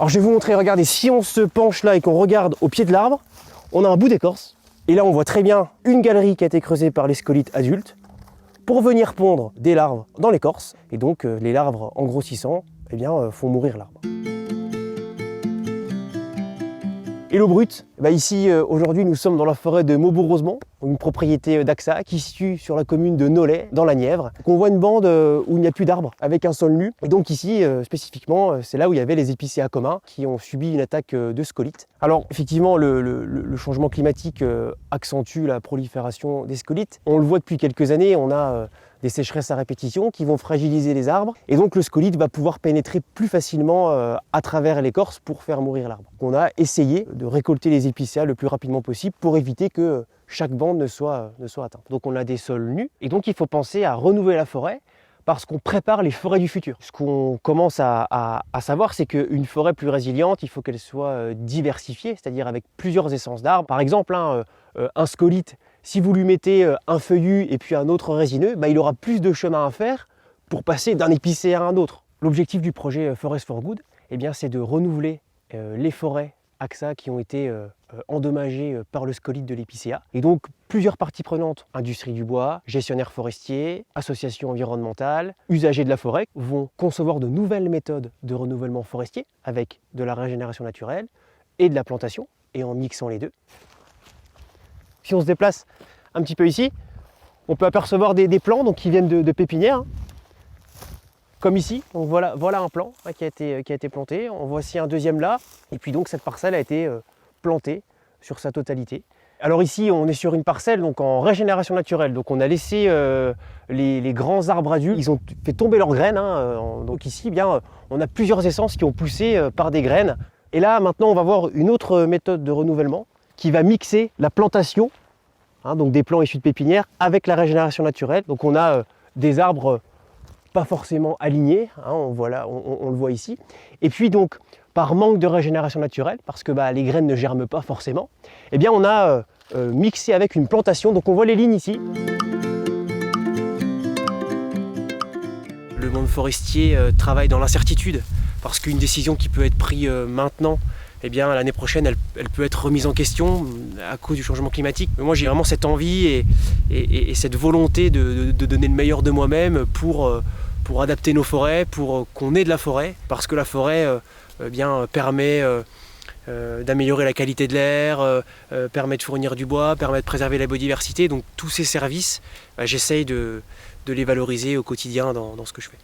Alors je vais vous montrer, regardez, si on se penche là et qu'on regarde au pied de l'arbre, on a un bout d'écorce. Et là on voit très bien une galerie qui a été creusée par les scolytes adultes pour venir pondre des larves dans l'écorce. Et donc les larves en grossissant, eh bien, font mourir l'arbre. Et l'eau brute, ici aujourd'hui nous sommes dans la forêt de Maubourg-Rosemont, une propriété d'Axa qui se situe sur la commune de Nolay dans la Nièvre. Donc on voit une bande où il n'y a plus d'arbres avec un sol nu. Et donc ici spécifiquement c'est là où il y avait les épicéas communs qui ont subi une attaque de scolytes. Alors effectivement le changement climatique accentue la prolifération des scolytes. On le voit depuis quelques années, on a des sécheresses à répétition qui vont fragiliser les arbres et donc le scolyte va pouvoir pénétrer plus facilement à travers l'écorce pour faire mourir l'arbre. On a essayé de récolter les épicéas le plus rapidement possible pour éviter que chaque bande ne soit atteinte. Donc on a des sols nus et donc il faut penser à renouveler la forêt parce qu'on prépare les forêts du futur. Ce qu'on commence à savoir, c'est qu'une forêt plus résiliente, il faut qu'elle soit diversifiée, c'est-à-dire avec plusieurs essences d'arbres. Par exemple, un scolyte, si vous lui mettez un feuillu et puis un autre résineux, il aura plus de chemin à faire pour passer d'un épicéa à un autre. L'objectif du projet Forest for Good, c'est de renouveler les forêts Axa qui ont été endommagées par le scolyte de l'épicéa. Et donc plusieurs parties prenantes, industrie du bois, gestionnaires forestiers, associations environnementales, usagers de la forêt, vont concevoir de nouvelles méthodes de renouvellement forestier avec de la régénération naturelle et de la plantation, et en mixant les deux. Si on se déplace un petit peu ici, on peut apercevoir des plants qui viennent de pépinières, comme ici. Donc voilà un plant qui a été planté. On voit aussi un deuxième là. Et puis donc cette parcelle a été plantée sur sa totalité. Alors ici, on est sur une parcelle donc en régénération naturelle. Donc on a laissé les grands arbres adultes. Ils ont fait tomber leurs graines. Donc ici, on a plusieurs essences qui ont poussé par des graines. Et là, maintenant, on va voir une autre méthode de renouvellement qui va mixer la plantation, donc des plants issus de pépinières, avec la régénération naturelle. Donc on a des arbres pas forcément alignés, on le voit ici. Et puis donc, par manque de régénération naturelle, parce que les graines ne germent pas forcément, on a mixé avec une plantation. Donc on voit les lignes ici. Le monde forestier travaille dans l'incertitude, parce qu'une décision qui peut être prise maintenant, l'année prochaine, elle peut être remise en question à cause du changement climatique. Mais moi, j'ai vraiment cette envie et cette volonté de donner le meilleur de moi-même pour adapter nos forêts, pour qu'on ait de la forêt, parce que la forêt permet d'améliorer la qualité de l'air, permet de fournir du bois, permet de préserver la biodiversité. Donc tous ces services, j'essaye de les valoriser au quotidien dans ce que je fais.